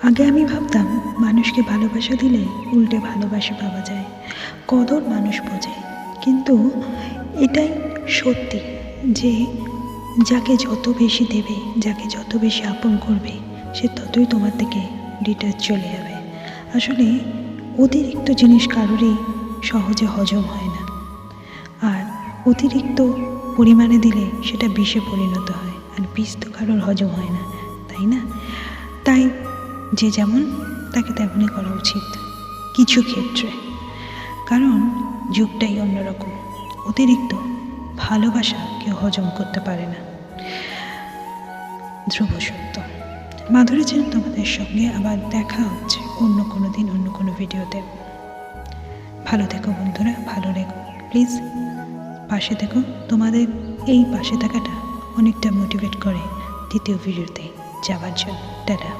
আগে আমি ভাবতাম মানুষকে ভালোবাসা দিলে উল্টে ভালোবাসা পাওয়া যায়, কদর মানুষ বোঝে। কিন্তু এটাই সত্যি যে যাকে যত বেশি দেবে, যাকে যত বেশি আপন করবে, সে ততই তোমার থেকে ডিটাচ চলে যাবে। আসলে অতিরিক্ত জিনিস কারোরই সহজে হজম হয় না, আর অতিরিক্ত পরিমাণে দিলে সেটা বিষে পরিণত হয়, আর বিষ তো কারোর হজম হয় না, তাই না? তাই যে যেমন তাকে তেমনই করা উচিত কিছু ক্ষেত্রে, কারণ যুগটাই অন্যরকম। অতিরিক্ত ভালোবাসা কেউ হজম করতে পারে না। ধ্রুব সত্য। মাধুরী চ্যানেল তোমাদের সঙ্গে আবার দেখা হচ্ছে অন্য কোনো দিন, অন্য কোনো ভিডিওতে। ভালো থেকো বন্ধুরা, ভালো রেখো প্লিজ, পাশে থেকো। তোমাদের এই পাশে থাকাটা অনেকটা মোটিভেট করে দ্বিতীয় ভিডিওতে যাওয়ার জন্য। টাটা।